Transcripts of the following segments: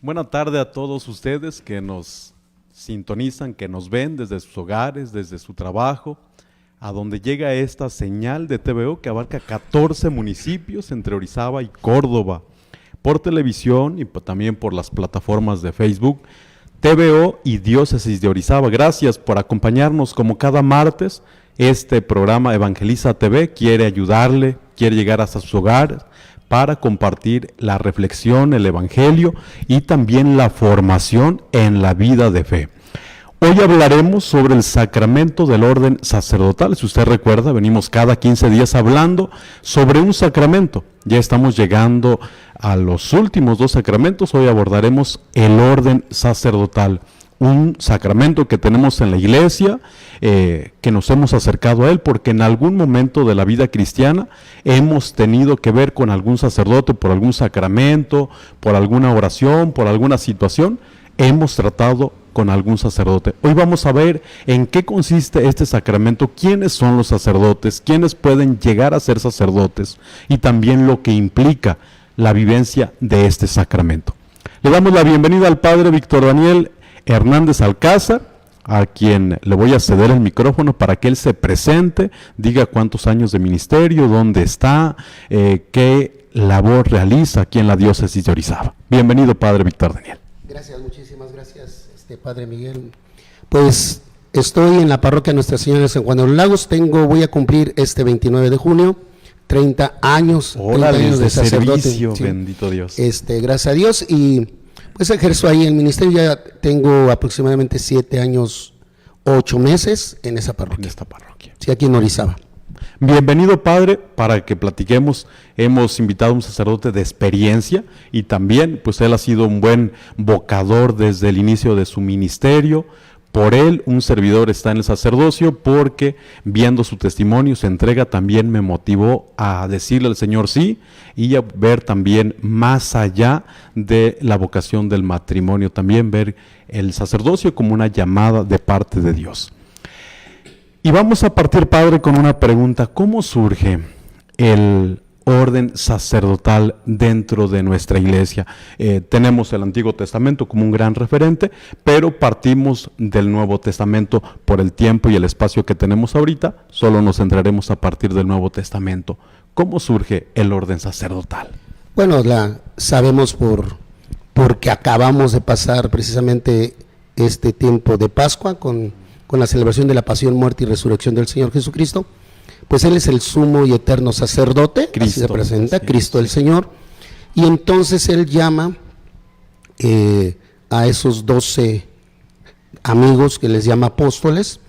Buena tarde a todos ustedes que nos sintonizan, que nos ven desde sus hogares, desde su trabajo, a donde llega esta señal de TVO que abarca 14 municipios entre Orizaba y Córdoba, por televisión y también por las plataformas de Facebook, TVO y Diócesis de Orizaba. Gracias por acompañarnos como cada martes. Este programa Evangeliza TV quiere ayudarle, quiere llegar hasta sus hogares para compartir la reflexión, el evangelio y también la formación en la vida de fe. Hoy hablaremos sobre el sacramento del orden sacerdotal. Si usted recuerda, venimos cada 15 días hablando sobre un sacramento. Ya estamos llegando a los últimos dos sacramentos. Hoy abordaremos el orden sacerdotal, un sacramento que tenemos en la iglesia, que nos hemos acercado a él porque en algún momento de la vida cristiana hemos tenido que ver con algún sacerdote por algún sacramento, por alguna oración, por alguna situación, hemos tratado con algún sacerdote. Hoy vamos a ver en qué consiste este sacramento, quiénes son los sacerdotes, quiénes pueden llegar a ser sacerdotes y también lo que implica la vivencia de este sacramento. Le damos la bienvenida al Padre Víctor Daniel Hernández Alcázar, a quien le voy a ceder el micrófono para que él se presente, diga cuántos años de ministerio, dónde está, qué labor realiza aquí en la diócesis de Orizaba. Bienvenido, Padre Víctor Daniel. Gracias, muchísimas gracias, Padre Miguel. Pues estoy en la parroquia Nuestra Señora de San Juan de los Lagos, voy a cumplir este 29 de junio, 30 años, 30 años de sacerdote. Servicio, sí. Bendito Dios. Gracias a Dios, y pues ejerzo ahí el ministerio, ya tengo aproximadamente 7 años, 8 meses en esa parroquia. En esta parroquia. Sí, aquí en Orizaba. Bienvenido, Padre, para que platiquemos. Hemos invitado a un sacerdote de experiencia y también, pues él ha sido un buen vocador desde el inicio de su ministerio. Por él, un servidor está en el sacerdocio porque viendo su testimonio, su entrega, también me motivó a decirle al Señor sí y a ver también más allá de la vocación del matrimonio, también ver el sacerdocio como una llamada de parte de Dios. Y vamos a partir, Padre, con una pregunta. ¿Cómo surge el orden sacerdotal dentro de nuestra iglesia? Tenemos el Antiguo Testamento como un gran referente, pero partimos del Nuevo Testamento por el tiempo y el espacio que tenemos ahorita. Solo nos centraremos a partir del Nuevo Testamento. ¿Cómo surge el orden sacerdotal? Bueno, sabemos porque acabamos de pasar precisamente este tiempo de Pascua con la celebración de la pasión, muerte y resurrección del Señor Jesucristo. Pues Él es el sumo y eterno sacerdote, Cristo, así se presenta, sí, Cristo el Señor, y entonces Él llama a esos 12 amigos que les llama apóstoles,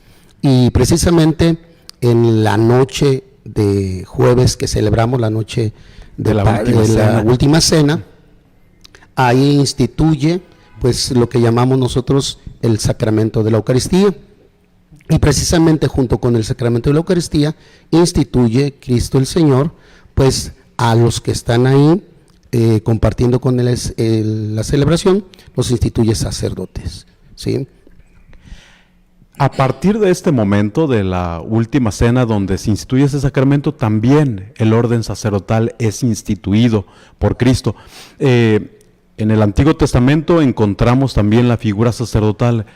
y precisamente en la noche de jueves que celebramos, la noche de la última cena, ahí instituye pues lo que llamamos nosotros el sacramento de la Eucaristía. Y precisamente junto con el sacramento de la Eucaristía instituye Cristo el Señor, pues a los que están ahí compartiendo con él la celebración, los instituye sacerdotes, ¿sí? A partir de este momento de la última cena donde se instituye ese sacramento, también el orden sacerdotal es instituido por Cristo. En el Antiguo Testamento encontramos también la figura sacerdotal.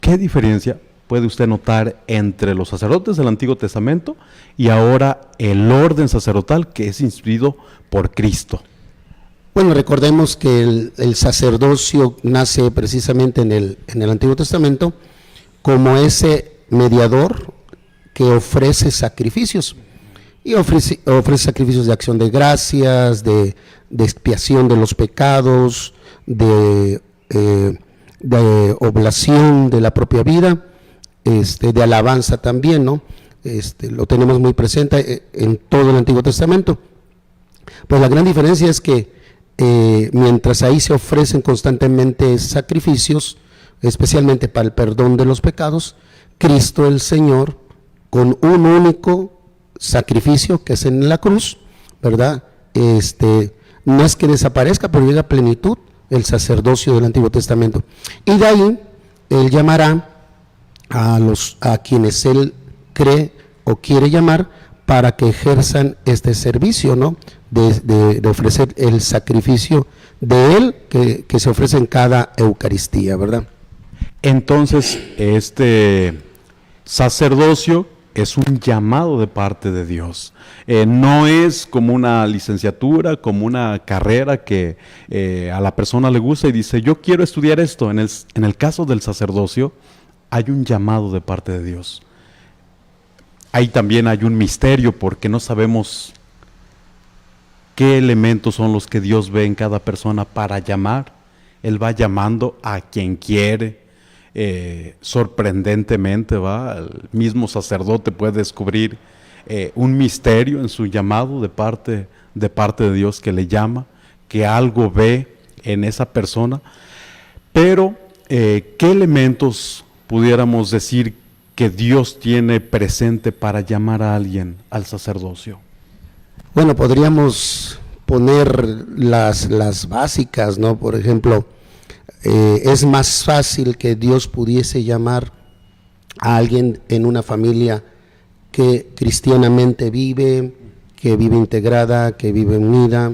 ¿Qué diferencia puede usted notar entre los sacerdotes del Antiguo Testamento y ahora el orden sacerdotal que es instituido por Cristo? Bueno, recordemos que el sacerdocio nace precisamente en el Antiguo Testamento como ese mediador que ofrece sacrificios, y ofrece sacrificios de acción de gracias, de expiación de los pecados, de oblación de la propia vida, de alabanza también, ¿no? Lo tenemos muy presente en todo el Antiguo Testamento. Pues la gran diferencia es que mientras ahí se ofrecen constantemente sacrificios, especialmente para el perdón de los pecados, Cristo el Señor, con un único sacrificio que es en la cruz, ¿verdad? No es que desaparezca, pero llega a plenitud el sacerdocio del Antiguo Testamento. Y de ahí Él llamará a quienes Él cree o quiere llamar para que ejerzan este servicio, ¿no? de ofrecer el sacrificio de Él que se ofrece en cada Eucaristía, ¿verdad? Entonces, este sacerdocio es un llamado de parte de Dios. No es como una licenciatura, como una carrera que a la persona le gusta y dice, yo quiero estudiar esto. En el caso del sacerdocio, hay un llamado de parte de Dios. Ahí también hay un misterio porque no sabemos qué elementos son los que Dios ve en cada persona para llamar. Él va llamando a quien quiere. Sorprendentemente, el mismo sacerdote puede descubrir un misterio en su llamado de parte de Dios que le llama, que algo ve en esa persona. Pero, ¿qué elementos pudiéramos decir que Dios tiene presente para llamar a alguien al sacerdocio? Bueno, podríamos poner las básicas, ¿no? Por ejemplo, es más fácil que Dios pudiese llamar a alguien en una familia que cristianamente vive, que vive integrada, que vive unida,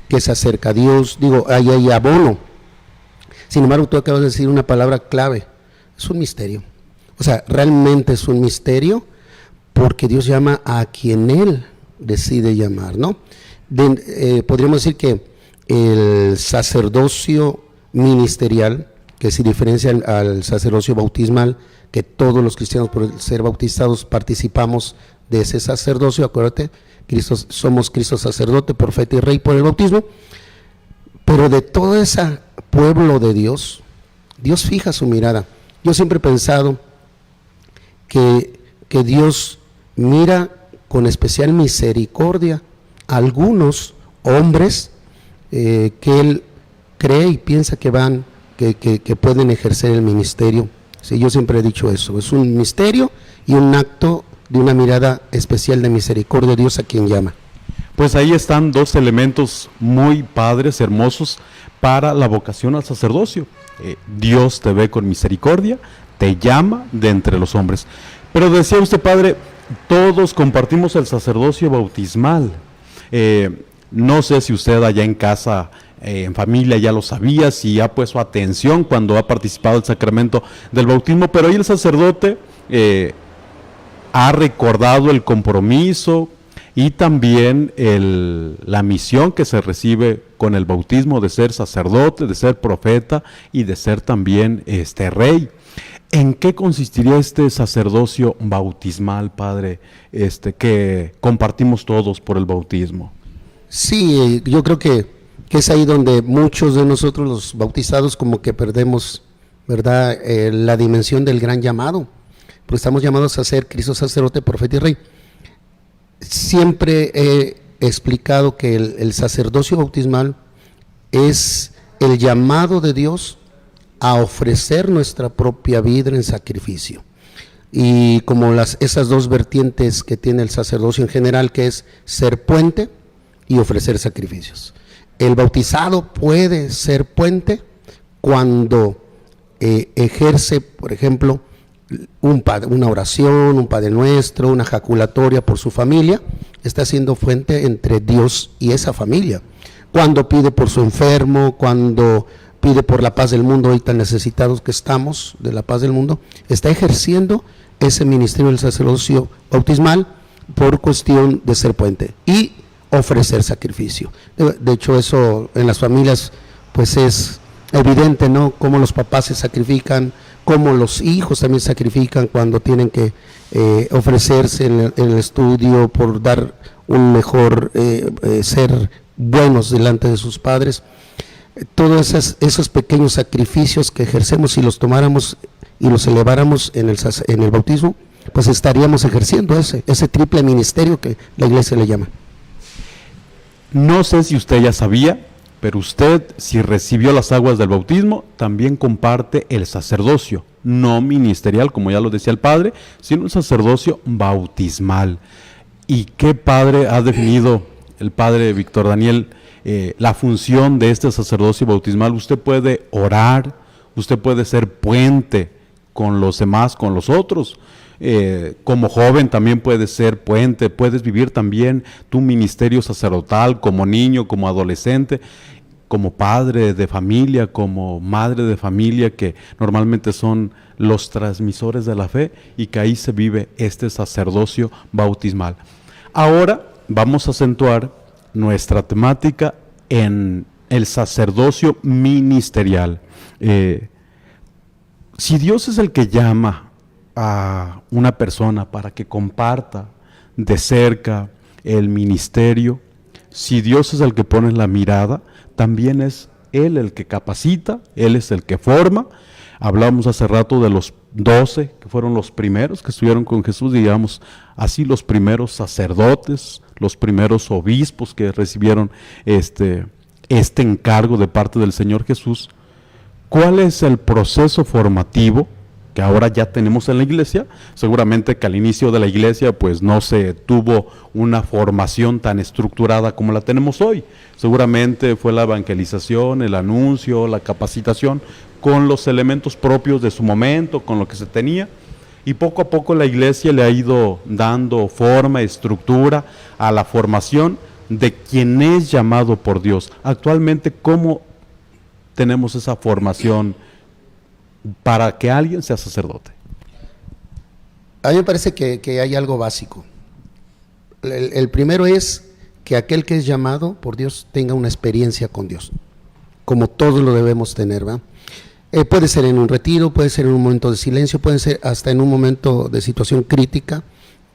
que se acerca a Dios. Digo, ahí hay abono. Sin embargo, tú acabas de decir una palabra clave, es un misterio. O sea, realmente es un misterio porque Dios llama a quien Él decide llamar, ¿no? Podríamos decir que el sacerdocio ministerial, que se diferencia al sacerdocio bautismal, que todos los cristianos por ser bautizados participamos de ese sacerdocio, acuérdate, somos Cristo sacerdote, profeta y rey por el bautismo, pero de todo ese pueblo de Dios, Dios fija su mirada. Yo siempre he pensado que Dios mira con especial misericordia a algunos hombres que Él cree y piensa que pueden ejercer el ministerio. Sí, yo siempre he dicho eso, es un misterio y un acto de una mirada especial de misericordia de Dios a quien llama. Pues ahí están dos elementos muy padres, hermosos, para la vocación al sacerdocio. Dios te ve con misericordia, te llama de entre los hombres. Pero decía usted, padre, todos compartimos el sacerdocio bautismal. No sé si usted allá en casa, en familia, ya lo sabía, si ha puesto atención cuando ha participado del sacramento del bautismo, pero hoy el sacerdote ha recordado el compromiso y también la misión que se recibe con el bautismo de ser sacerdote, de ser profeta y de ser también rey. ¿En qué consistiría este sacerdocio bautismal, padre, que compartimos todos por el bautismo? Sí, yo creo que es ahí donde muchos de nosotros los bautizados como que perdemos, ¿verdad?, la dimensión del gran llamado, porque estamos llamados a ser Cristo sacerdote, profeta y rey. Siempre he explicado que el sacerdocio bautismal es el llamado de Dios a ofrecer nuestra propia vida en sacrificio. Y como esas dos vertientes que tiene el sacerdocio en general, que es ser puente y ofrecer sacrificios. El bautizado puede ser puente cuando ejerce, por ejemplo, una oración, un Padre Nuestro, una jaculatoria por su familia, está siendo fuente entre Dios y esa familia. Cuando pide por su enfermo, cuando pide por la paz del mundo, hoy tan necesitados que estamos de la paz del mundo, está ejerciendo ese ministerio del sacerdocio bautismal por cuestión de ser puente y ofrecer sacrificio. De hecho, eso en las familias pues es evidente, ¿no? Cómo los papás se sacrifican, cómo los hijos también sacrifican cuando tienen que ofrecerse en el estudio por dar un mejor ser buenos delante de sus padres. Todos esos pequeños sacrificios que ejercemos, si los tomáramos y los eleváramos en el bautismo, pues estaríamos ejerciendo ese triple ministerio que la iglesia le llama. No sé si usted ya sabía, pero usted, si recibió las aguas del bautismo, también comparte el sacerdocio, no ministerial, como ya lo decía el padre, sino el sacerdocio bautismal. ¿Y qué padre ha definido el padre Víctor Daniel la función de este sacerdocio bautismal? Usted puede orar, usted puede ser puente con los demás, con los otros. como joven también puedes ser puente, puedes vivir también tu ministerio sacerdotal como niño, como adolescente, como padre de familia, como madre de familia, que normalmente son los transmisores de la fe, y que ahí se vive este sacerdocio bautismal. Ahora vamos a acentuar nuestra temática en el sacerdocio ministerial. Si Dios es el que llama a una persona para que comparta de cerca el ministerio, si Dios es el que pone la mirada, también es Él el que capacita, Él es el que forma. Hablamos hace rato de los 12, que fueron los primeros que estuvieron con Jesús, digamos así, los primeros sacerdotes, los primeros obispos que recibieron este encargo de parte del Señor Jesús. ¿Cuál es el proceso formativo que ahora ya tenemos en la iglesia? Seguramente que al inicio de la iglesia pues no se tuvo una formación tan estructurada como la tenemos hoy. Seguramente fue la evangelización, el anuncio, la capacitación con los elementos propios de su momento, con lo que se tenía, y poco a poco la iglesia le ha ido dando forma, estructura a la formación de quien es llamado por Dios. Actualmente, ¿cómo tenemos esa formación para que alguien sea sacerdote? A mí me parece que hay algo básico. El primero es que aquel que es llamado por Dios tenga una experiencia con Dios, como todos lo debemos tener, ¿verdad? Puede ser en un retiro, puede ser en un momento de silencio, puede ser hasta en un momento de situación crítica,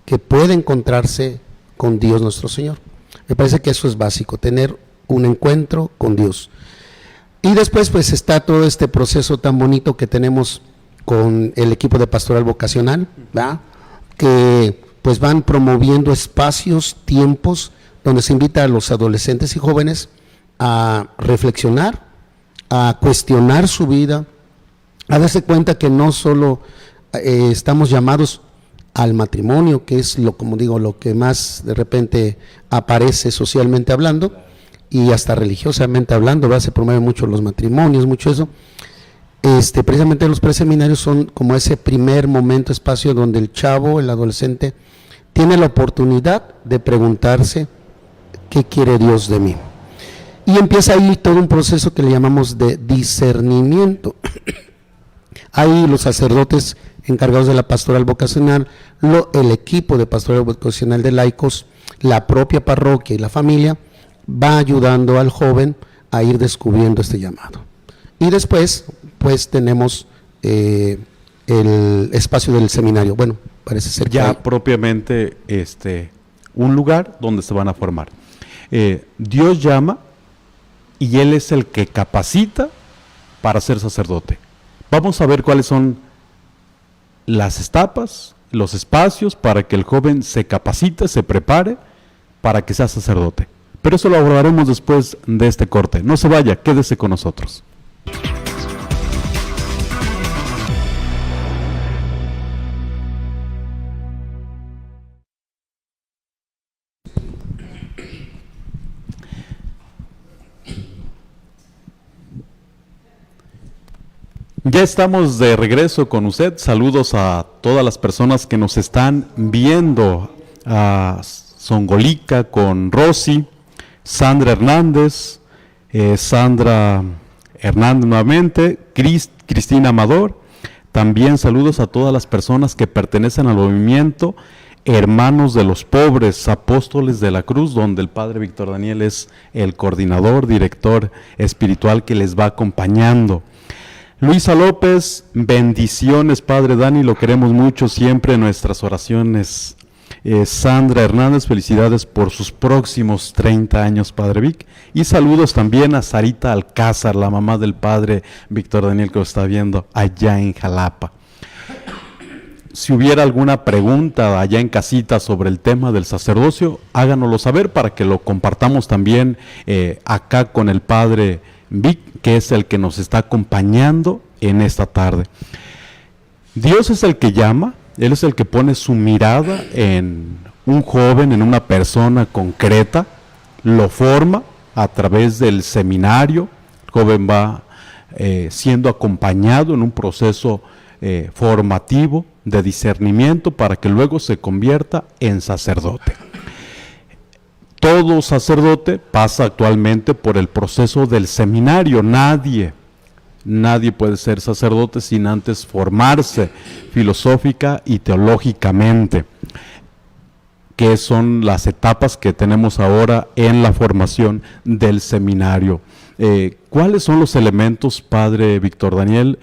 que puede encontrarse con Dios nuestro Señor. Me parece que eso es básico, tener un encuentro con Dios. Y después pues está todo este proceso tan bonito que tenemos con el equipo de pastoral vocacional, ¿verdad? Que pues van promoviendo espacios, tiempos, donde se invita a los adolescentes y jóvenes a reflexionar, a cuestionar su vida, a darse cuenta que no solo estamos llamados al matrimonio, que es lo que más de repente aparece socialmente hablando, y hasta religiosamente hablando, ¿verdad? Se promueven mucho los matrimonios, mucho eso. Precisamente los preseminarios son como ese primer momento, espacio donde el chavo, el adolescente, tiene la oportunidad de preguntarse ¿qué quiere Dios de mí? Y empieza ahí todo un proceso que le llamamos de discernimiento. Ahí los sacerdotes encargados de la pastoral vocacional, el equipo de pastoral vocacional de laicos, la propia parroquia y la familia, va ayudando al joven a ir descubriendo este llamado. Y después, pues tenemos el espacio del seminario. Bueno, parece ser ya que propiamente un lugar donde se van a formar. Dios llama y Él es el que capacita para ser sacerdote. Vamos a ver cuáles son las etapas, los espacios para que el joven se capacite, se prepare para que sea sacerdote. Pero eso lo abordaremos después de este corte. No se vaya, quédese con nosotros. Ya estamos de regreso con usted. Saludos a todas las personas que nos están viendo. A Songolica con Rosy, Sandra Hernández, Sandra Hernández nuevamente, Cristina Amador. También saludos a todas las personas que pertenecen al movimiento Hermanos de los Pobres, Apóstoles de la Cruz, donde el Padre Víctor Daniel es el coordinador, director espiritual que les va acompañando. Luisa López, bendiciones Padre Dani, lo queremos mucho siempre en nuestras oraciones. Sandra Hernández, felicidades por sus próximos 30 años, Padre Vic. Y saludos también a Sarita Alcázar, la mamá del Padre Víctor Daniel, que lo está viendo allá en Jalapa. Si hubiera alguna pregunta allá en casita sobre el tema del sacerdocio, háganoslo saber para que lo compartamos también acá con el Padre Vic, que es el que nos está acompañando en esta tarde. Dios es el que llama, Él es el que pone su mirada en un joven, en una persona concreta, lo forma a través del seminario. El joven va siendo acompañado en un proceso formativo, de discernimiento, para que luego se convierta en sacerdote. Todo sacerdote pasa actualmente por el proceso del seminario. Nadie puede ser sacerdote sin antes formarse filosófica y teológicamente, que son las etapas que tenemos ahora en la formación del seminario. ¿Cuáles son los elementos, Padre Víctor Daniel,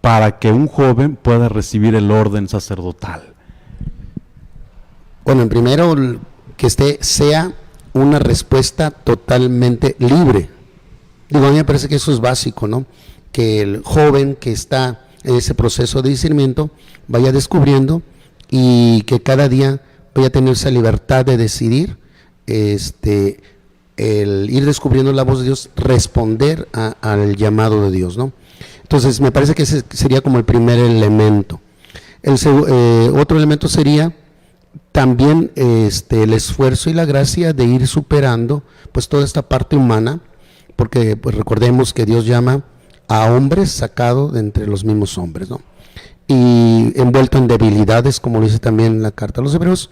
para que un joven pueda recibir el orden sacerdotal? Bueno, en primero, que sea una respuesta totalmente libre. Digo, a mí me parece que eso es básico, ¿no? Que el joven que está en ese proceso de discernimiento vaya descubriendo y que cada día vaya a tener esa libertad de decidir, el ir descubriendo la voz de Dios, responder al llamado de Dios, ¿no? Entonces, me parece que ese sería como el primer elemento. Otro elemento sería también el esfuerzo y la gracia de ir superando pues toda esta parte humana, porque pues recordemos que Dios llama a hombres sacados de entre los mismos hombres, ¿no? Y envuelto en debilidades, como lo dice también la carta a los Hebreos,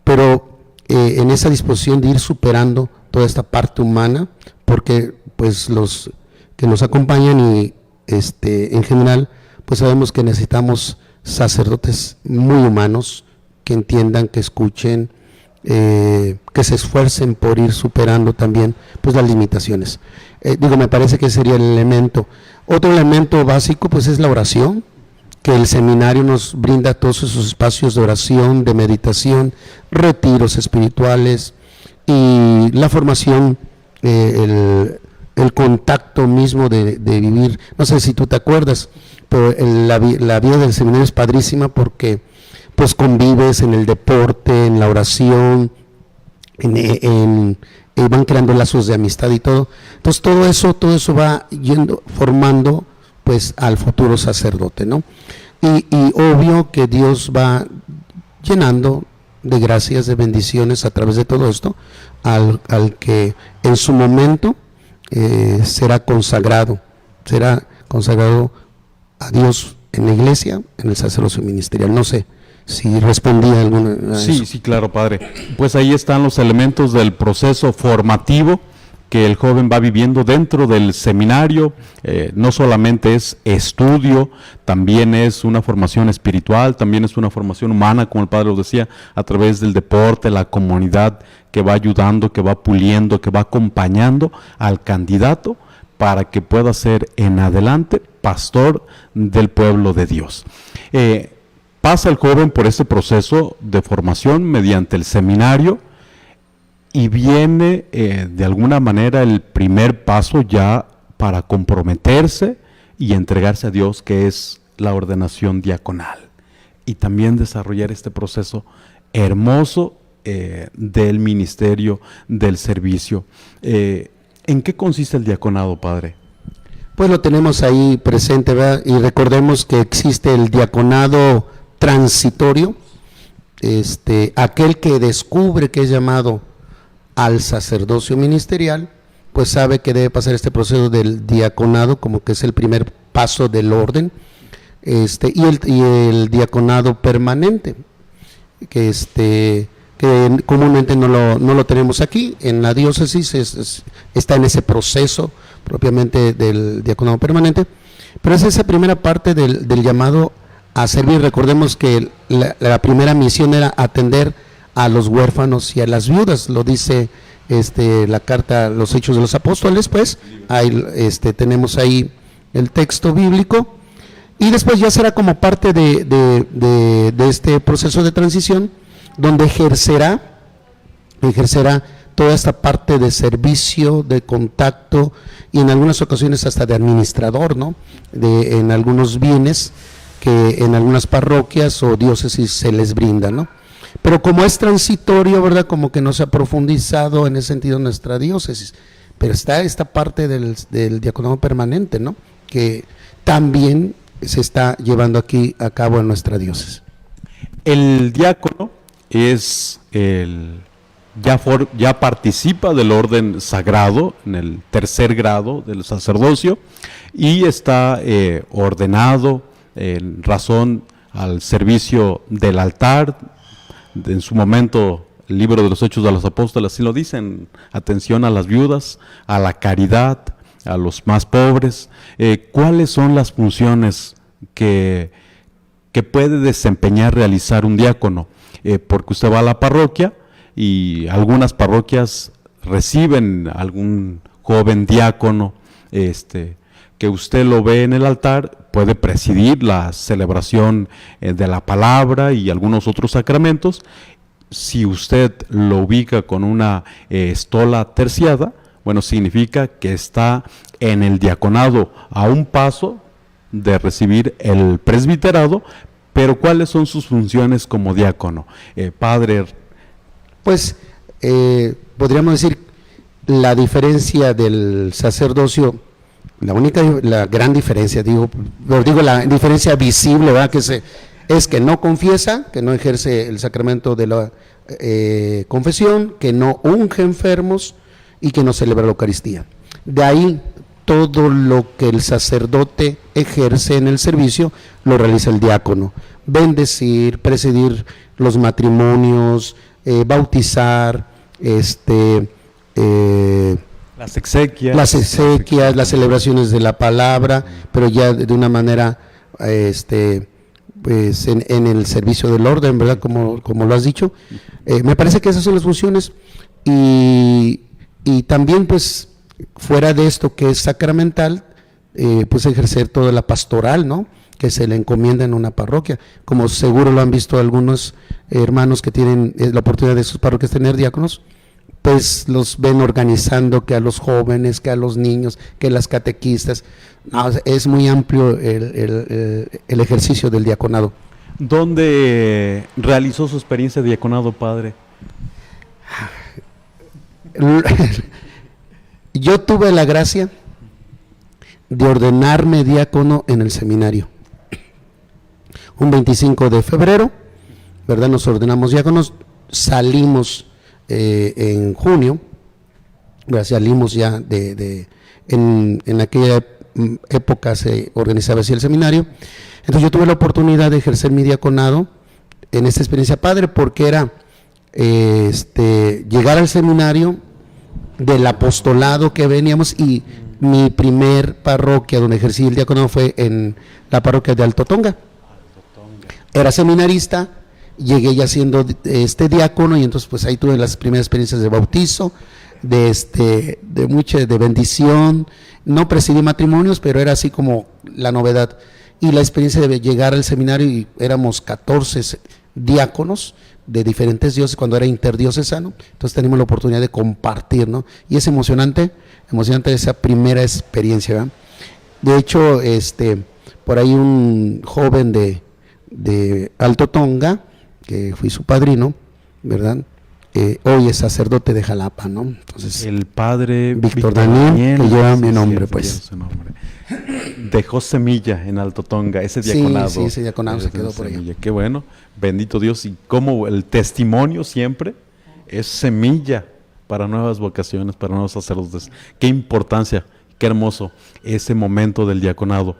pero en esa disposición de ir superando toda esta parte humana, porque pues los que nos acompañan y en general, pues sabemos que necesitamos sacerdotes muy humanos, que entiendan, que escuchen, que se esfuercen por ir superando también pues las limitaciones. Me parece que sería el elemento. Otro elemento básico pues es la oración, que el seminario nos brinda todos esos espacios de oración, de meditación, retiros espirituales y la formación, el contacto mismo de vivir. No sé si tú te acuerdas, pero la vida del seminario es padrísima porque pues convives en el deporte, en la oración, van creando lazos de amistad y todo. Entonces todo eso va formando pues al futuro sacerdote, ¿no? Y obvio que Dios va llenando de gracias, de bendiciones a través de todo esto al que en su momento será consagrado a Dios en la iglesia, en el sacerdocio ministerial. No sé si respondía alguna. Sí, claro, Padre. Pues ahí están los elementos del proceso formativo que el joven va viviendo dentro del seminario. No solamente es estudio, también es una formación espiritual, también es una formación humana, como el Padre lo decía, a través del deporte, la comunidad que va ayudando, que va puliendo, que va acompañando al candidato para que pueda ser en adelante pastor del pueblo de Dios. Pasa el joven por este proceso de formación mediante el seminario y viene de alguna manera el primer paso ya para comprometerse y entregarse a Dios, que es la ordenación diaconal, y también desarrollar este proceso hermoso del ministerio, del servicio. ¿En qué consiste el diaconado, Padre? Pues lo tenemos ahí presente, ¿verdad? Y recordemos que existe el diaconado transitorio, aquel que descubre que es llamado al sacerdocio ministerial, pues sabe que debe pasar este proceso del diaconado, como que es el primer paso del orden, y el diaconado permanente, que comúnmente no lo tenemos aquí en la diócesis, está en ese proceso propiamente del diaconado permanente, pero es esa primera parte del llamado a servir. Recordemos que la primera misión era atender a los huérfanos y a las viudas, lo dice la carta, los Hechos de los Apóstoles, pues ahí, tenemos ahí el texto bíblico, y después ya será como parte de este proceso de transición, donde ejercerá toda esta parte de servicio, de contacto, y en algunas ocasiones hasta de administrador, ¿no? En algunos bienes que en algunas parroquias o diócesis se les brinda, ¿no? Pero como es transitorio, ¿verdad? Como que no se ha profundizado en ese sentido en nuestra diócesis, pero está esta parte del diaconado permanente, ¿no? Que también se está llevando aquí a cabo en nuestra diócesis. El diácono es ya participa del orden sagrado en el tercer grado del sacerdocio y está ordenado en razón al servicio del altar. En su momento, el libro de los Hechos de los Apóstoles así lo dicen: atención a las viudas, a la caridad, a los más pobres. ¿Cuáles son las funciones que puede desempeñar, realizar un diácono? Porque usted va a la parroquia y algunas parroquias reciben algún joven diácono, que usted lo ve en el altar, puede presidir la celebración de la palabra y algunos otros sacramentos. Si usted lo ubica con una estola terciada, bueno, significa que está en el diaconado a un paso de recibir el presbiterado. Pero ¿cuáles son sus funciones como diácono? Padre. Pues podríamos decir la diferencia del sacerdocio, la gran diferencia, la diferencia visible, ¿verdad? Es que no confiesa, que no ejerce el sacramento de la confesión, que no unge enfermos y que no celebra la Eucaristía. De ahí todo lo que el sacerdote ejerce en el servicio lo realiza el diácono: bendecir, presidir los matrimonios, bautizar, las exequias, las celebraciones de la palabra, pero ya de una manera, pues en el servicio del orden, ¿verdad? Como lo has dicho. Me parece que esas son las funciones, y también, pues, fuera de esto que es sacramental, pues ejercer toda la pastoral, ¿no?, que se le encomienda en una parroquia, como seguro lo han visto algunos hermanos que tienen la oportunidad de sus parroquias tener diáconos. Pues los ven organizando, que a los jóvenes, que a los niños, que las catequistas. No, es muy amplio el ejercicio del diaconado. ¿Dónde realizó su experiencia de diaconado, padre? Yo tuve la gracia de ordenarme diácono en el seminario. Un 25 de febrero, ¿verdad? Nos ordenamos diáconos, salimos en junio, ¿verdad? Salimos ya en aquella época se organizaba así el seminario. Entonces yo tuve la oportunidad de ejercer mi diaconado en esta experiencia padre, porque era llegar al seminario del apostolado que veníamos, y mi primer parroquia donde ejercí el diaconado fue en la parroquia de Alto Tonga. Era seminarista, llegué ya siendo diácono, y entonces pues ahí tuve las primeras experiencias de bautizo, de bendición. No presidí matrimonios, pero era así como la novedad. Y la experiencia de llegar al seminario, y éramos 14 diáconos de diferentes diócesis, cuando era interdiocesano. Entonces tenemos la oportunidad de compartir, ¿no? Y es emocionante esa primera experiencia, ¿verdad? De hecho, por ahí un joven de Alto Tonga, que fui su padrino, ¿verdad? Hoy es sacerdote de Jalapa, ¿no? Entonces, el padre Víctor Daniel, que lleva mi nombre, pues. Dejó semilla en Alto Tonga, ese diaconado. Sí, ese diaconado se quedó por allá. Qué bueno, bendito Dios. Y como el testimonio siempre es semilla para nuevas vocaciones, para nuevos sacerdotes. Qué importancia, qué hermoso ese momento del diaconado.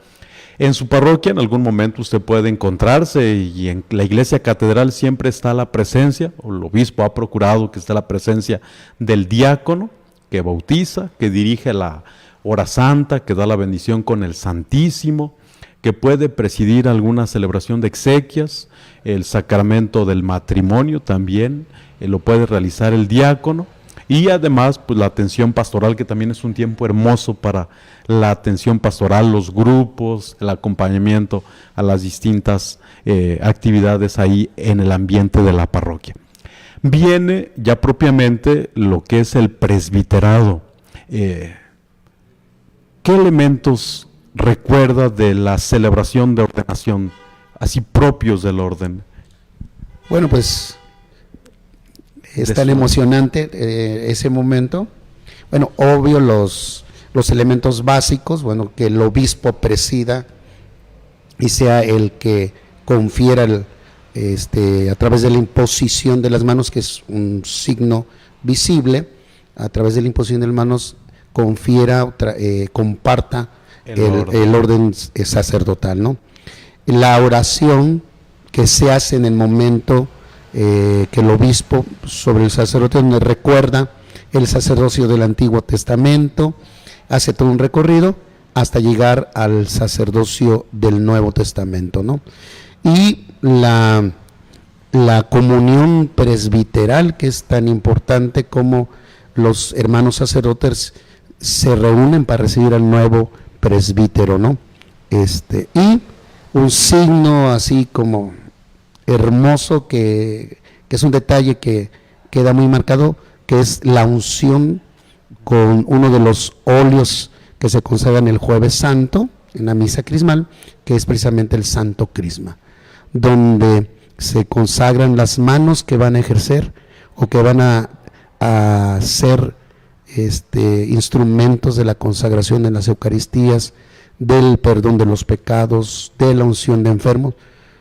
En su parroquia en algún momento usted puede encontrarse, y en la iglesia catedral siempre está la presencia, o el obispo ha procurado que esté la presencia del diácono, que bautiza, que dirige la hora santa, que da la bendición con el Santísimo, que puede presidir alguna celebración de exequias, el sacramento del matrimonio también, lo puede realizar el diácono. Y además, pues la atención pastoral, que también es un tiempo hermoso para la atención pastoral, los grupos, el acompañamiento a las distintas actividades ahí en el ambiente de la parroquia. Viene ya propiamente lo que es el presbiterado. ¿Qué elementos recuerda de la celebración de ordenación, así propios del orden? Bueno, pues es tan emocionante ese momento. Bueno, obvio los elementos básicos, bueno, que el obispo presida y sea el que confiera a través de la imposición de las manos, que es un signo visible, a través de la imposición de las manos confiera, comparta el orden sacerdotal, ¿no? la oración que se hace en el momento que el obispo sobre el sacerdote, donde recuerda el sacerdocio del Antiguo Testamento, hace todo un recorrido hasta llegar al sacerdocio del Nuevo Testamento, ¿no? Y la comunión presbiteral, que es tan importante, como los hermanos sacerdotes se reúnen para recibir al nuevo presbítero, ¿no? Y un signo así como hermoso, que es un detalle que queda muy marcado, que es la unción con uno de los óleos que se consagran el Jueves Santo en la misa crismal, que es precisamente el Santo Crisma, donde se consagran las manos que van a ejercer o que van a ser instrumentos de la consagración en las Eucaristías, del perdón de los pecados, de la unción de enfermos.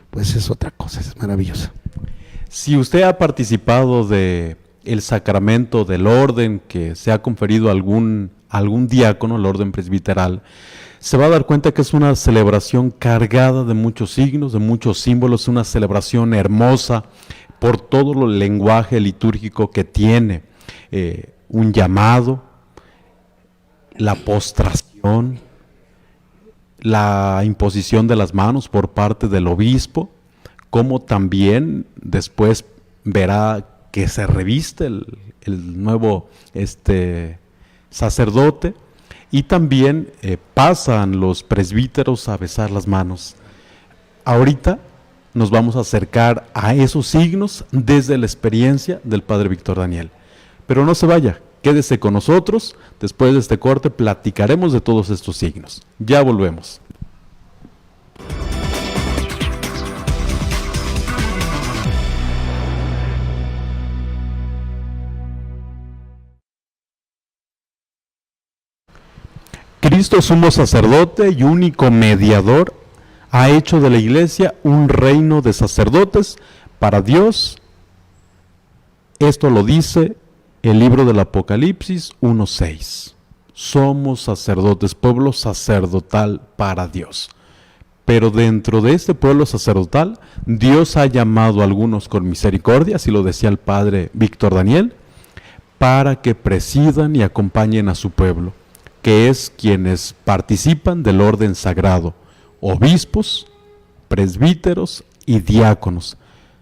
Pues es otra cosa, es maravillosa. Si usted ha participado de el sacramento del orden que se ha conferido a algún diácono, el orden presbiteral, se va a dar cuenta que es una celebración cargada de muchos signos, de muchos símbolos, una celebración hermosa por todo el lenguaje litúrgico que tiene, un llamado, la postración, la imposición de las manos por parte del obispo, como también después verá que se reviste el nuevo sacerdote, y también pasan los presbíteros a besar las manos. Ahorita nos vamos a acercar a esos signos desde la experiencia del Padre Víctor Daniel. Pero no se vaya, quédese con nosotros. Después de este corte platicaremos de todos estos signos. Ya volvemos. Cristo, sumo sacerdote y único mediador, ha hecho de la Iglesia un reino de sacerdotes para Dios. Esto lo dice el libro del Apocalipsis 1:6. Somos sacerdotes, pueblo sacerdotal para Dios. Pero dentro de este pueblo sacerdotal, Dios ha llamado a algunos con misericordia, así lo decía el Padre Víctor Daniel, para que presidan y acompañen a su pueblo, que es quienes participan del orden sagrado, obispos, presbíteros y diáconos.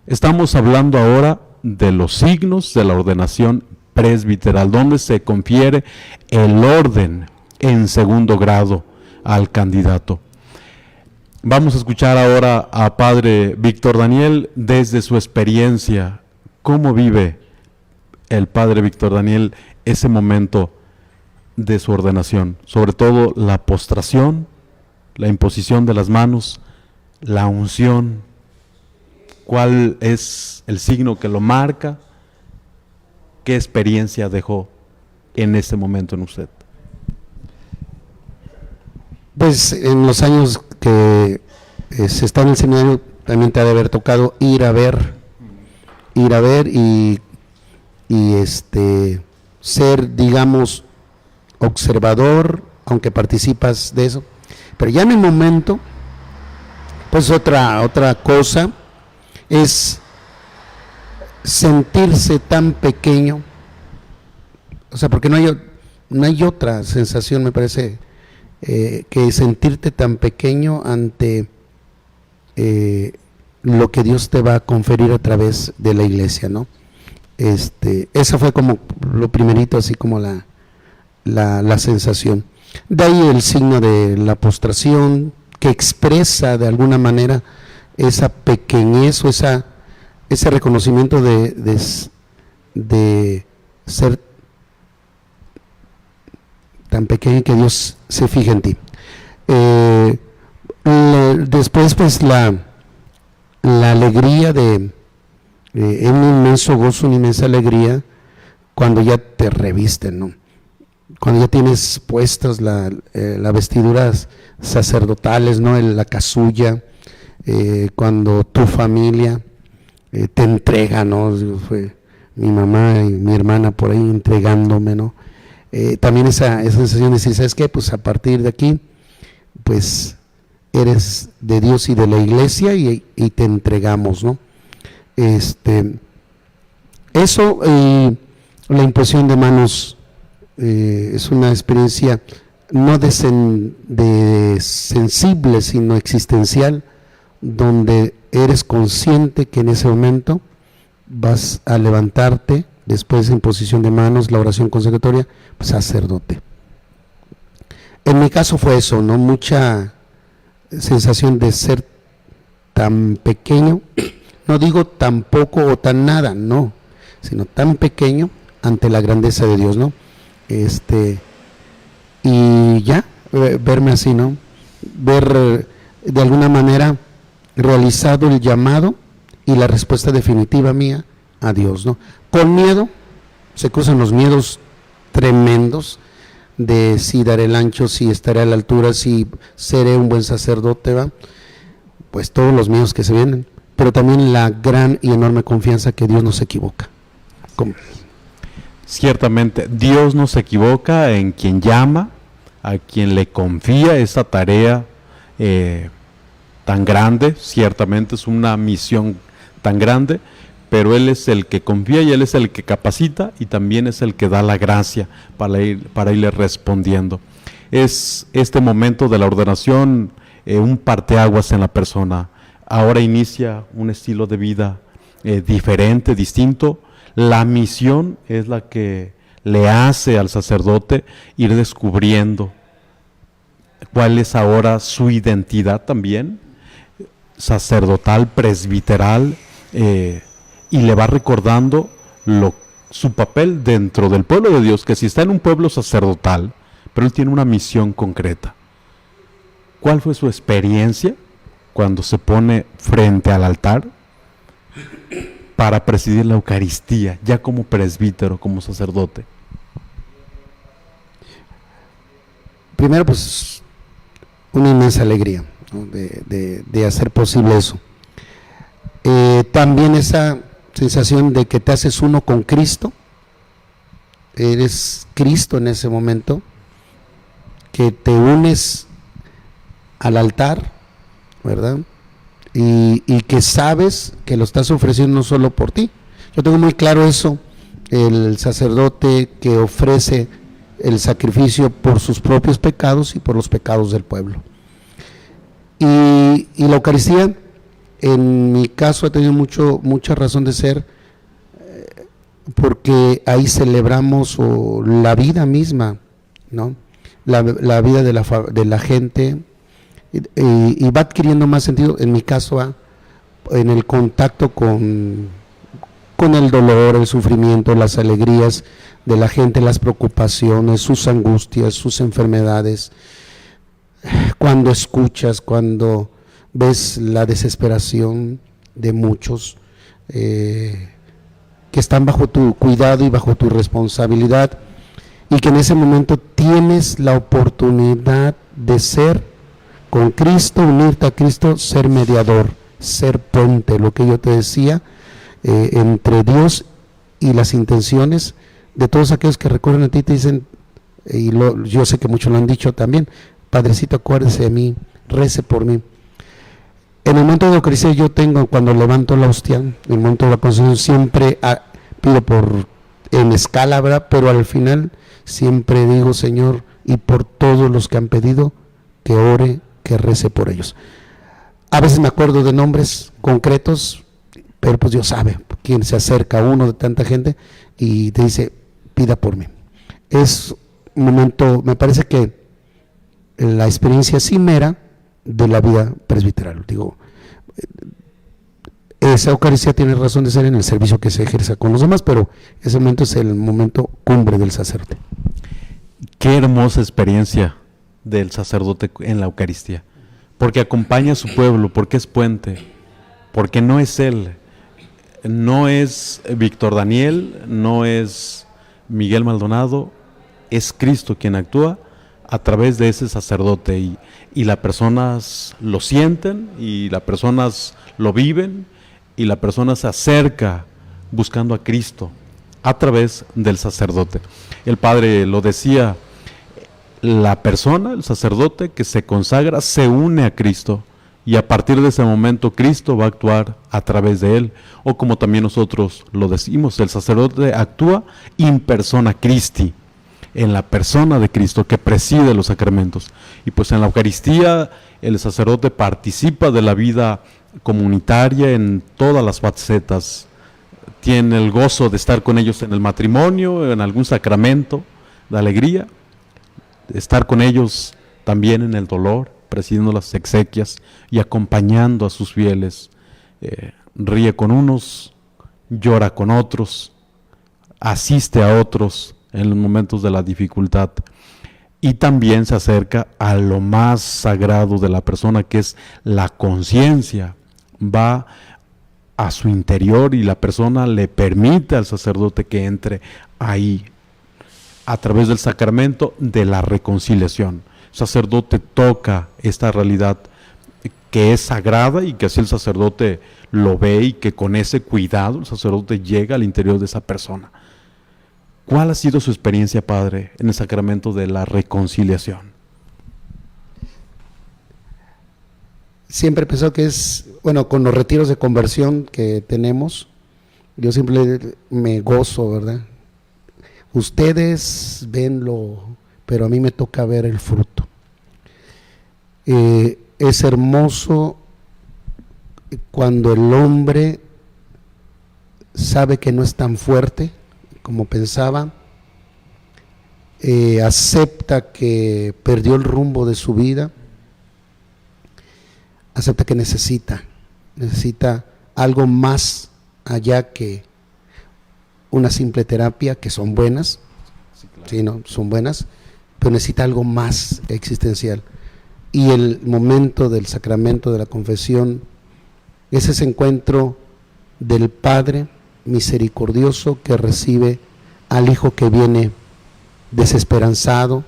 Estamos hablando ahora de los signos de la ordenación presbiteral, donde se confiere el orden en segundo grado al candidato. Vamos a escuchar ahora a Padre Víctor Daniel desde su experiencia. ¿Cómo vive el Padre Víctor Daniel ese momento de su ordenación? Sobre todo la postración, la imposición de las manos, la unción. ¿Cuál es el signo que lo marca? ¿Qué experiencia dejó en ese momento en usted? Pues en los años que se está en el seminario, también te ha de haber tocado ir a ver y ser, digamos, observador, aunque participas de eso. Pero ya en el momento, pues otra cosa es sentirse tan pequeño, o sea, porque no hay otra sensación, me parece, que sentirte tan pequeño ante lo que Dios te va a conferir a través de la iglesia, ¿no? Esa fue como lo primerito, así como la sensación. De ahí el signo de la postración, que expresa de alguna manera esa pequeñez o ese reconocimiento de ser tan pequeño que Dios se fija en ti. Después, pues la alegría de un inmenso gozo, una inmensa alegría cuando ya te revisten, ¿no? Cuando ya tienes puestas las vestiduras sacerdotales, ¿no? La casulla, cuando tu familia te entrega, ¿no? Fue mi mamá y mi hermana por ahí entregándome, ¿no? También esa sensación de decir, ¿sabes qué? Pues a partir de aquí, pues eres de Dios y de la iglesia y te entregamos, ¿no? Eso, la imposición de manos es una experiencia no de sensible, sino existencial, donde eres consciente que en ese momento vas a levantarte, después de imposición de manos, la oración consecratoria, sacerdote. En mi caso fue eso, ¿no? Mucha sensación de ser tan pequeño, no digo tan poco o tan nada, no, sino tan pequeño ante la grandeza de Dios, ¿no? Y ya, verme así, ¿no? Ver de alguna manera realizado el llamado y la respuesta definitiva mía a Dios, ¿no? Con miedo, se cruzan los miedos tremendos de si daré el ancho, si estaré a la altura, si seré un buen sacerdote, ¿va? Pues todos los miedos que se vienen, pero también la gran y enorme confianza que Dios no se equivoca. ¿Cómo? Ciertamente, Dios no se equivoca en quien llama, a quien le confía esa tarea tan grande. Ciertamente es una misión tan grande, pero Él es el que confía y Él es el que capacita y también es el que da la gracia para irle respondiendo. Es este momento de la ordenación un parteaguas en la persona. Ahora inicia un estilo de vida diferente, distinto. La misión es la que le hace al sacerdote ir descubriendo cuál es ahora su identidad también, sacerdotal, presbiteral, y le va recordando su papel dentro del pueblo de Dios, que si está en un pueblo sacerdotal, pero él tiene una misión concreta. ¿Cuál fue su experiencia cuando se pone frente al altar para presidir la Eucaristía, ya como presbítero, como sacerdote? Primero, pues, una inmensa alegría, ¿no? de hacer posible eso. También esa sensación de que te haces uno con Cristo, eres Cristo en ese momento, que te unes al altar, ¿verdad? Y que sabes que lo estás ofreciendo no solo por ti. Yo tengo muy claro eso, el sacerdote que ofrece el sacrificio por sus propios pecados y por los pecados del pueblo. Y la Eucaristía, en mi caso, ha tenido mucha razón de ser, porque ahí celebramos la vida misma, ¿no? La vida de la gente, y va adquiriendo más sentido, en mi caso, en el contacto con el dolor, el sufrimiento, las alegrías de la gente, las preocupaciones, sus angustias, sus enfermedades. Cuando escuchas, cuando ves la desesperación de muchos que están bajo tu cuidado y bajo tu responsabilidad, y que en ese momento tienes la oportunidad de ser con Cristo, unirte a Cristo, ser mediador, ser puente, lo que yo te decía, entre Dios y las intenciones de todos aquellos que recurren a ti, te dicen, y yo sé que muchos lo han dicho también: Padrecito, acuérdese de mí, rece por mí. En el momento de Eucaristía yo tengo, cuando levanto la hostia, en el momento de la consagración, siempre pido en escala, ¿verdad? Pero al final siempre digo: Señor, y por todos los que han pedido, que ore, que rece por ellos. A veces me acuerdo de nombres concretos, pero pues Dios sabe quién se acerca a uno de tanta gente y te dice: pida por mí. Es un momento, me parece que la experiencia cimera de la vida presbiteral. Digo, esa Eucaristía tiene razón de ser en el servicio que se ejerza con los demás, pero ese momento es el momento cumbre del sacerdote. Qué hermosa experiencia del sacerdote en la Eucaristía, porque acompaña a su pueblo, porque es puente, porque no es él, no es Víctor Daniel, no es Miguel Maldonado, es Cristo quien actúa a través de ese sacerdote, y las personas lo sienten, y las personas lo viven, y la persona se acerca buscando a Cristo a través del sacerdote. El padre lo decía, la persona, el sacerdote que se consagra, se une a Cristo y a partir de ese momento Cristo va a actuar a través de él, o como también nosotros lo decimos, el sacerdote actúa in persona Christi, en la persona de Cristo que preside los sacramentos. Y pues en la Eucaristía el sacerdote participa de la vida comunitaria en todas las facetas, tiene el gozo de estar con ellos en el matrimonio, en algún sacramento de alegría, estar con ellos también en el dolor, presidiendo las exequias y acompañando a sus fieles. Ríe con unos, llora con otros, asiste a otros en los momentos de la dificultad y también se acerca a lo más sagrado de la persona, que es la conciencia. Va a su interior y la persona le permite al sacerdote que entre ahí a través del sacramento de la reconciliación. El sacerdote toca esta realidad que es sagrada y que así el sacerdote lo ve, y que con ese cuidado el sacerdote llega al interior de esa persona. ¿Cuál ha sido su experiencia, padre, en el sacramento de la reconciliación? Siempre he pensado que es, bueno, con los retiros de conversión que tenemos, yo siempre me gozo, ¿verdad? Ustedes venlo, pero a mí me toca ver el fruto. Es hermoso cuando el hombre sabe que no es tan fuerte como pensaba, acepta que perdió el rumbo de su vida, acepta que necesita algo más allá que una simple terapia, que son buenas, sí, claro. Sí, no, son buenas, pero necesita algo más existencial. Y el momento del sacramento de la confesión es ese encuentro del Padre misericordioso que recibe al Hijo que viene desesperanzado,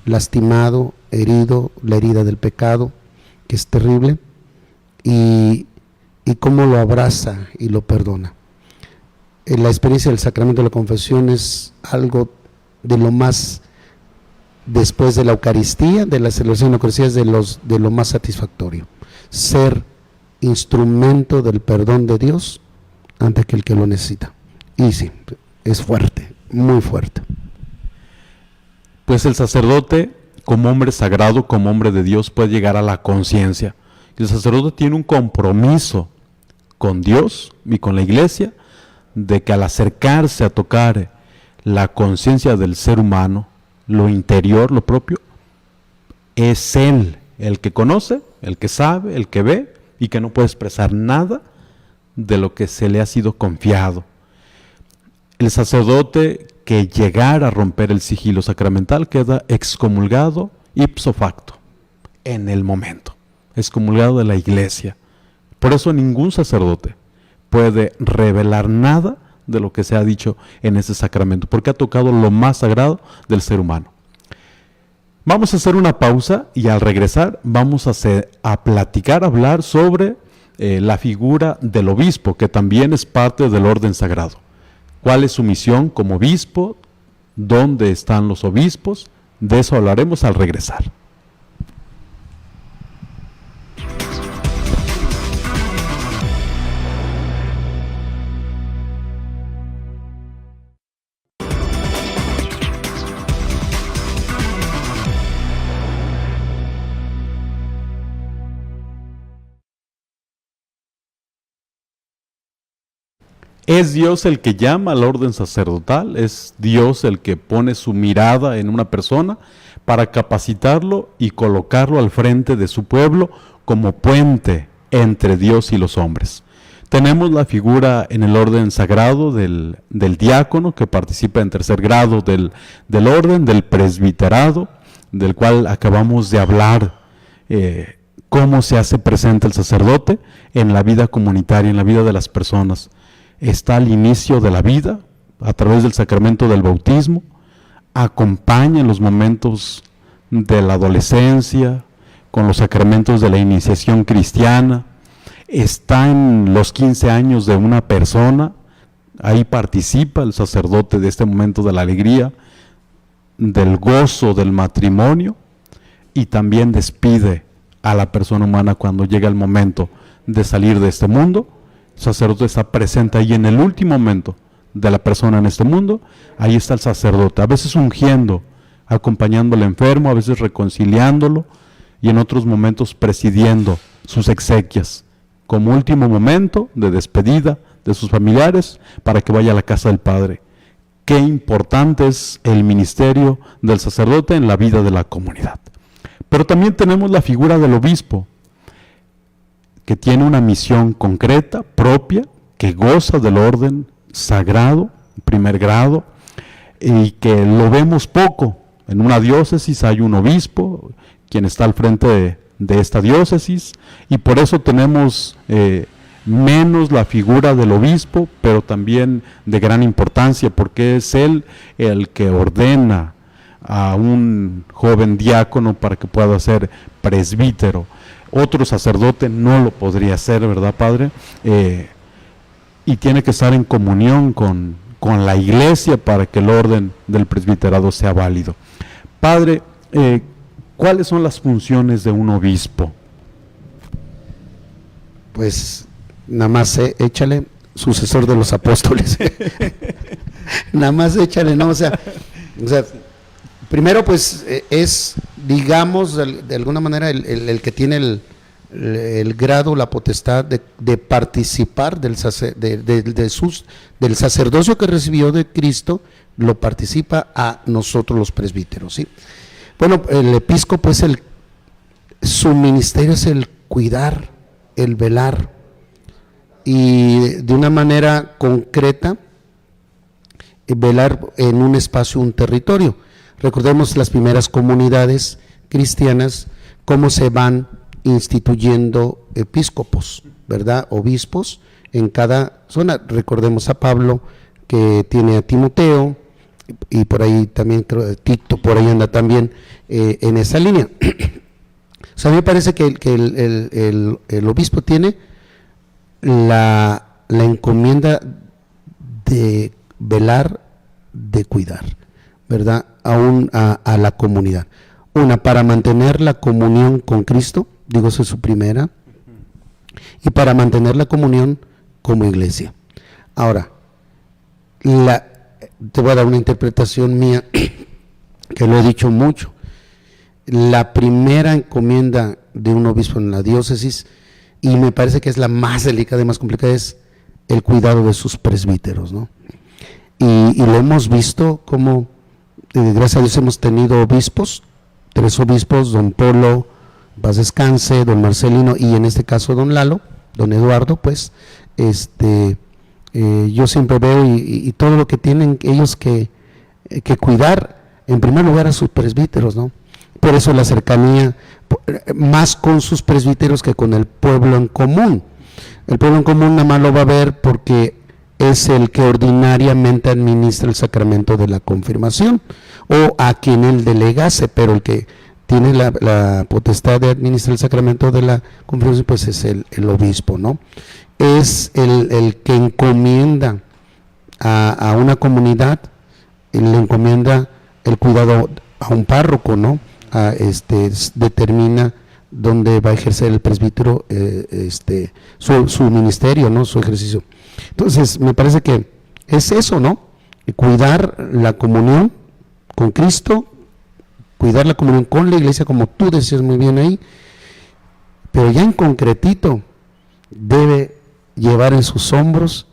lastimado, herido, la herida del pecado, que es terrible, y cómo lo abraza y lo perdona. La experiencia del sacramento de la confesión es algo de lo más, después de la Eucaristía, de la celebración de la Eucaristía, es de lo más satisfactorio. Ser instrumento del perdón de Dios ante aquel que lo necesita. Y sí, es fuerte, muy fuerte. Pues el sacerdote, como hombre sagrado, como hombre de Dios, puede llegar a la conciencia. El sacerdote tiene un compromiso con Dios y con la Iglesia, de que al acercarse a tocar la conciencia del ser humano, lo interior, lo propio, es Él el que conoce, el que sabe, el que ve, y que no puede expresar nada de lo que se le ha sido confiado. El sacerdote que llegara a romper el sigilo sacramental queda excomulgado ipso facto, en el momento, excomulgado de la Iglesia. Por eso ningún sacerdote puede revelar nada de lo que se ha dicho en ese sacramento, porque ha tocado lo más sagrado del ser humano. Vamos a hacer una pausa y al regresar vamos a platicar, a hablar sobre la figura del obispo, que también es parte del orden sagrado. ¿Cuál es su misión como obispo? ¿Dónde están los obispos? De eso hablaremos al regresar. Es Dios el que llama al orden sacerdotal, es Dios el que pone su mirada en una persona para capacitarlo y colocarlo al frente de su pueblo como puente entre Dios y los hombres. Tenemos la figura en el orden sagrado del diácono, que participa en tercer grado del orden, del presbiterado, del cual acabamos de hablar, cómo se hace presente el sacerdote en la vida comunitaria, en la vida de las personas. Está al inicio de la vida, a través del sacramento del bautismo, acompaña en los momentos de la adolescencia, con los sacramentos de la iniciación cristiana, está en los 15 años de una persona, ahí participa el sacerdote de este momento de la alegría, del gozo del matrimonio y también despide a la persona humana cuando llega el momento de salir de este mundo. El sacerdote está presente ahí en el último momento de la persona en este mundo. Ahí está el sacerdote, a veces ungiendo, acompañando al enfermo, a veces reconciliándolo y en otros momentos presidiendo sus exequias como último momento de despedida de sus familiares para que vaya a la casa del Padre. Qué importante es el ministerio del sacerdote en la vida de la comunidad. Pero también tenemos la figura del obispo, que tiene una misión concreta, propia, que goza del orden sagrado, primer grado, y que lo vemos poco. En una diócesis hay un obispo, quien está al frente de esta diócesis, y por eso tenemos menos la figura del obispo, pero también de gran importancia, porque es él el que ordena a un joven diácono para que pueda ser presbítero. Otro sacerdote no lo podría hacer, ¿verdad, Padre? Y tiene que estar en comunión con la iglesia para que el orden del presbiterado sea válido. Padre, ¿cuáles son las funciones de un obispo? Pues nada más échale, sucesor de los apóstoles. Nada más échale, ¿no? O sea, primero pues es, digamos, de alguna manera el que tiene el grado, la potestad de participar del sacerdocio que recibió de Cristo, lo participa a nosotros los presbíteros, ¿sí? Bueno, el episcopo es su ministerio es el cuidar, el velar, y de una manera concreta, velar en un espacio, un territorio. Recordemos las primeras comunidades cristianas, cómo se van instituyendo episcopos, ¿verdad? Obispos en cada zona. Recordemos a Pablo, que tiene a Timoteo, y por ahí también creo Tito, por ahí anda también en esa línea. O sea, a mí me parece que el obispo tiene la encomienda de velar, de cuidar, ¿verdad? A la comunidad. Una, para mantener la comunión con Cristo, digo, esa es su primera, y para mantener la comunión como iglesia. Ahora, te voy a dar una interpretación mía, que lo he dicho mucho. La primera encomienda de un obispo en la diócesis, y me parece que es la más delicada y más complicada, es el cuidado de sus presbíteros, ¿no? Y lo hemos visto como, gracias a Dios, hemos tenido obispos, 3 obispos, don Polo, paz descanse, don Marcelino, y en este caso don Lalo, don Eduardo, pues, yo siempre veo y todo lo que tienen ellos que cuidar, en primer lugar a sus presbíteros, ¿no? Por eso la cercanía, más con sus presbíteros que con el pueblo en común. El pueblo en común nada más lo va a ver porque es el que ordinariamente administra el sacramento de la confirmación, o a quien él delegase, pero el que tiene la potestad de administrar el sacramento de la confirmación, pues es el obispo, ¿no? Es el que encomienda a una comunidad, le encomienda el cuidado a un párroco, ¿no? Determina dónde va a ejercer el presbítero su ministerio, ¿no? Su ejercicio. Entonces, me parece que es eso, ¿no? Cuidar la comunión con Cristo, cuidar la comunión con la iglesia, como tú decías muy bien ahí, pero ya en concretito debe llevar en sus hombros,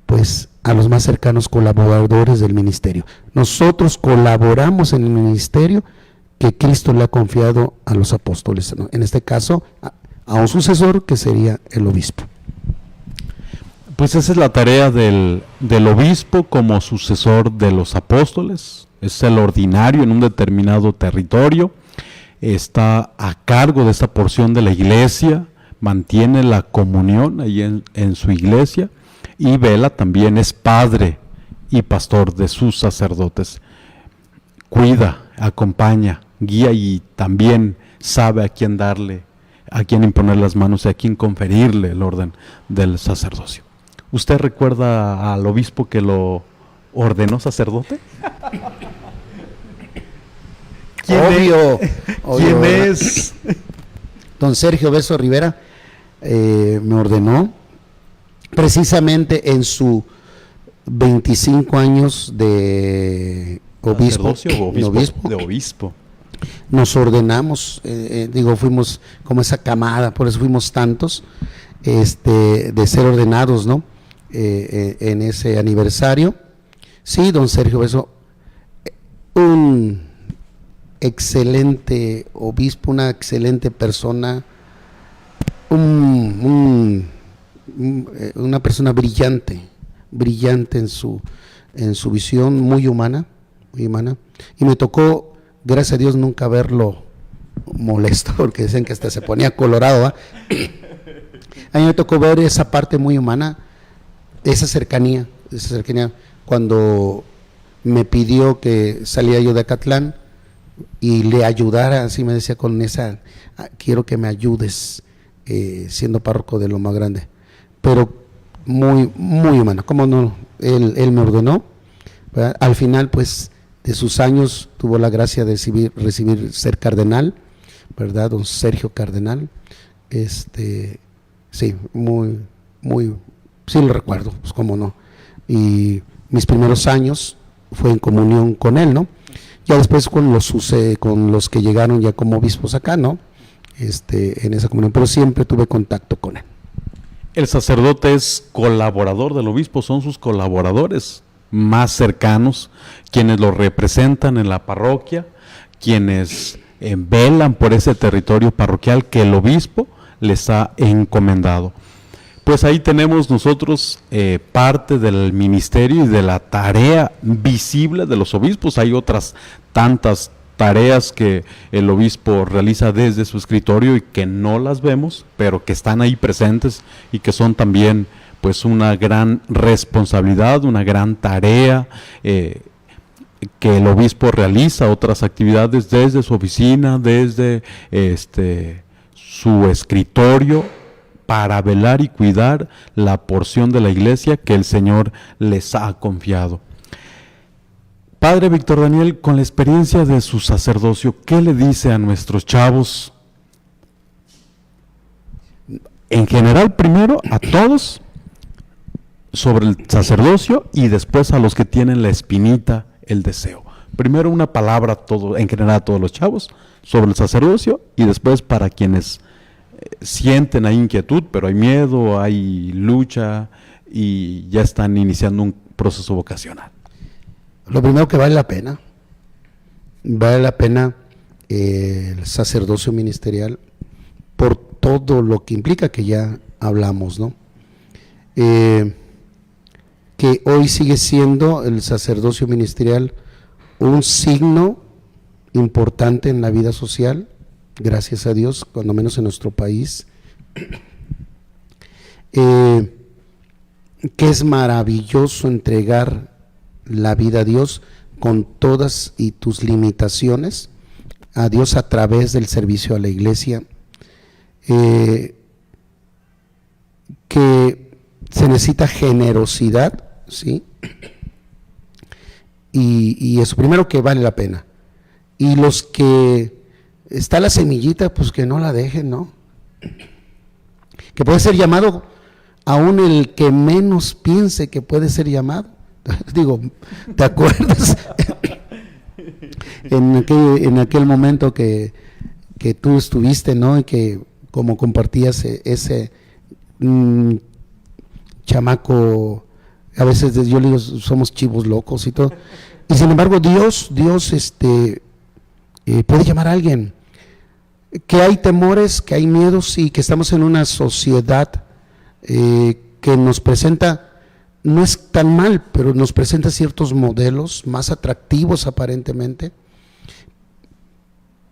pues, a los más cercanos colaboradores del ministerio. Nosotros colaboramos en el ministerio que Cristo le ha confiado a los apóstoles, ¿no? En este caso, a un sucesor que sería el obispo. Pues esa es la tarea del obispo como sucesor de los apóstoles. Es el ordinario en un determinado territorio, está a cargo de esta porción de la iglesia, mantiene la comunión ahí en su iglesia, y vela también, es padre y pastor de sus sacerdotes. Cuida, acompaña, guía, y también sabe a quién darle, a quién imponer las manos y a quién conferirle el orden del sacerdocio. ¿Usted recuerda al obispo que lo ordenó sacerdote? Obvio. ¿Quién es? Don Sergio Beso Rivera me ordenó precisamente en su 25 años de obispo. De obispo. Nos ordenamos, fuimos como esa camada, por eso fuimos tantos, de ser ordenados, ¿no? En ese aniversario. Sí, don Sergio Beso, un excelente obispo, una excelente persona, una persona brillante en su visión, muy humana, y me tocó, gracias a Dios, nunca verlo molesto, porque dicen que hasta se ponía colorado, ¿va? A mí me tocó ver esa parte muy humana, esa cercanía, cuando me pidió que saliera yo de Acatlán y le ayudara, así me decía, con esa, quiero que me ayudes, siendo párroco de Loma Grande, pero muy, muy humana, como no, él me ordenó, ¿verdad? Al final, pues, de sus años, tuvo la gracia de recibir ser cardenal, ¿verdad? Don Sergio Cardenal, sí, muy, sí lo recuerdo, pues cómo no, y mis primeros años fue en comunión con él, ¿no? Ya después con los que llegaron ya como obispos acá, ¿no? En esa comunión, pero siempre tuve contacto con él. El sacerdote es colaborador del obispo, son sus colaboradores más cercanos, quienes lo representan en la parroquia, quienes velan por ese territorio parroquial que el obispo les ha encomendado. Pues ahí tenemos nosotros parte del ministerio y de la tarea visible de los obispos. Hay otras tantas tareas que el obispo realiza desde su escritorio y que no las vemos, pero que están ahí presentes y que son también pues una gran responsabilidad, una gran tarea que el obispo realiza, otras actividades desde su oficina, desde su escritorio, para velar y cuidar la porción de la iglesia que el Señor les ha confiado. Padre Víctor Daniel, con la experiencia de su sacerdocio, ¿qué le dice a nuestros chavos? En general, primero a todos sobre el sacerdocio y después a los que tienen la espinita, el deseo. Primero una palabra en general a todos los chavos sobre el sacerdocio y después para quienes sienten hay inquietud, pero hay miedo, hay lucha y ya están iniciando un proceso vocacional. Lo primero que vale la pena el sacerdocio ministerial por todo lo que implica, que ya hablamos, ¿no? Que hoy sigue siendo el sacerdocio ministerial un signo importante en la vida social, gracias a Dios, cuando menos en nuestro país, que es maravilloso entregar la vida a Dios con todas y tus limitaciones, a Dios a través del servicio a la iglesia, que se necesita generosidad, ¿sí? Y eso, primero, que vale la pena. Y los que está la semillita, pues que no la dejen, ¿no? Que puede ser llamado aún el que menos piense que puede ser llamado. Digo, ¿te acuerdas? en aquel momento que tú estuviste, ¿no? Y que como compartías ese chamaco, a veces yo le digo, somos chivos locos y todo. Y sin embargo, Dios puede llamar a alguien. Que hay temores, que hay miedos y que estamos en una sociedad que nos presenta, no es tan mal, pero nos presenta ciertos modelos más atractivos aparentemente.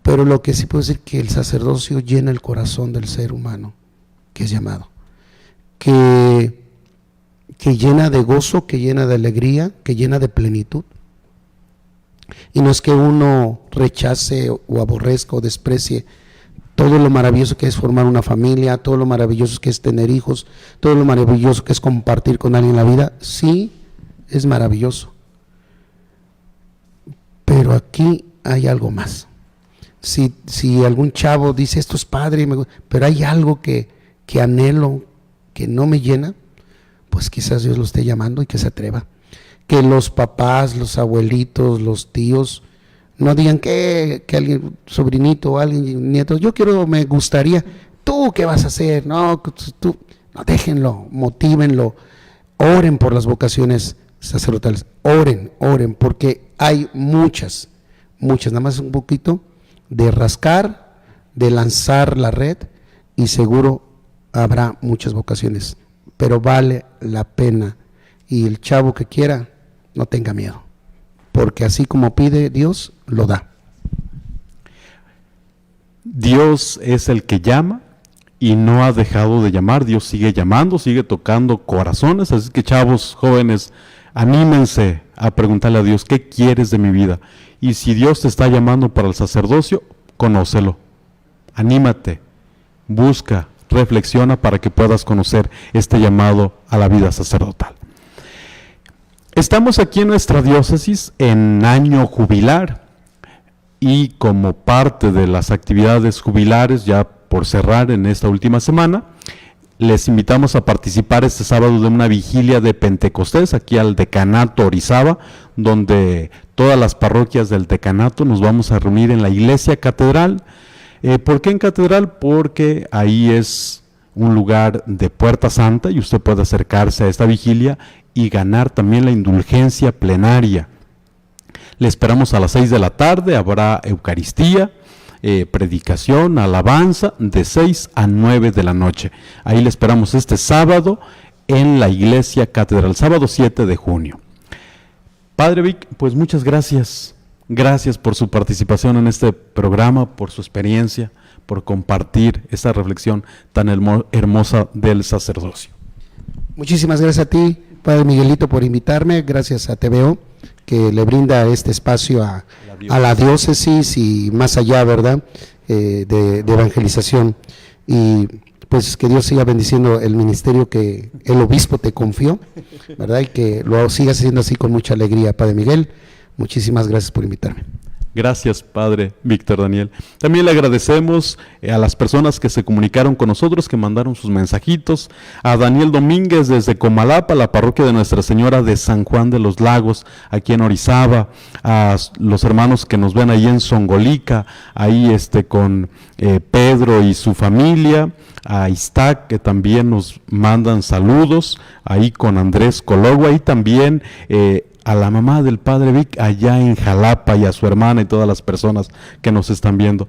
Pero lo que sí puedo decir, que el sacerdocio llena el corazón del ser humano que es llamado, que llena de gozo, que llena de alegría, que llena de plenitud. Y no es que uno rechace o aborrezca o desprecie todo lo maravilloso que es formar una familia, todo lo maravilloso que es tener hijos, todo lo maravilloso que es compartir con alguien la vida. Sí, es maravilloso, pero aquí hay algo más. Si algún chavo dice, esto es padre, pero hay algo que anhelo, que no me llena, pues quizás Dios lo esté llamando y que se atreva. Que los papás, los abuelitos, los tíos, no digan que alguien, sobrinito o alguien, nieto, me gustaría, ¿tú qué vas a hacer? No, déjenlo, motívenlo, oren por las vocaciones sacerdotales, oren, porque hay muchas, nada más un poquito de rascar, de lanzar la red, y seguro habrá muchas vocaciones, pero vale la pena. Y el chavo que quiera, no tenga miedo, porque así como pide Dios, lo da. Dios es el que llama y no ha dejado de llamar. Dios sigue llamando, sigue tocando corazones. Así que, chavos, jóvenes, anímense a preguntarle a Dios, ¿qué quieres de mi vida? Y si Dios te está llamando para el sacerdocio, conócelo, anímate, busca, reflexiona para que puedas conocer este llamado a la vida sacerdotal. Estamos aquí en nuestra diócesis en año jubilar, y como parte de las actividades jubilares, ya por cerrar en esta última semana, les invitamos a participar este sábado de una vigilia de Pentecostés aquí al Decanato Orizaba, donde todas las parroquias del decanato nos vamos a reunir en la iglesia catedral. ¿Por qué en catedral? Porque ahí es un lugar de puerta santa y usted puede acercarse a esta vigilia y ganar también la indulgencia plenaria. Le esperamos a las 6 de la tarde, habrá Eucaristía, predicación, alabanza, de 6 a 9 de la noche. Ahí le esperamos este sábado en la iglesia catedral, sábado 7 de junio. Padre Vic, pues muchas gracias. Gracias por su participación en este programa, por su experiencia, por compartir esta reflexión tan hermosa del sacerdocio. Muchísimas gracias a ti, Padre Miguelito, por invitarme. Gracias a TVO, que le brinda este espacio a la diócesis y más allá, ¿verdad?, de evangelización. Y pues que Dios siga bendiciendo el ministerio que el obispo te confió, ¿verdad?, y que lo sigas haciendo así con mucha alegría, Padre Miguel. Muchísimas gracias por invitarme. Gracias, Padre Víctor Daniel. También le agradecemos a las personas que se comunicaron con nosotros, que mandaron sus mensajitos. A Daniel Domínguez desde Comalapa, la parroquia de Nuestra Señora de San Juan de los Lagos, aquí en Orizaba. A los hermanos que nos ven ahí en Songolica, ahí con Pedro y su familia. A Iztac, que también nos mandan saludos, ahí con Andrés Cologua, y también a la mamá del Padre Vic allá en Jalapa, y a su hermana y todas las personas que nos están viendo.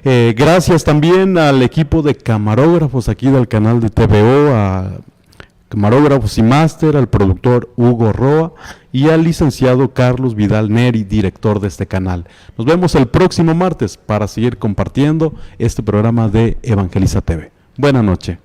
Gracias también al equipo de camarógrafos aquí del canal de TVO, a camarógrafos y máster, al productor Hugo Roa y al licenciado Carlos Vidal Neri, director de este canal. Nos vemos el próximo martes para seguir compartiendo este programa de Evangeliza TV. Buenas noches.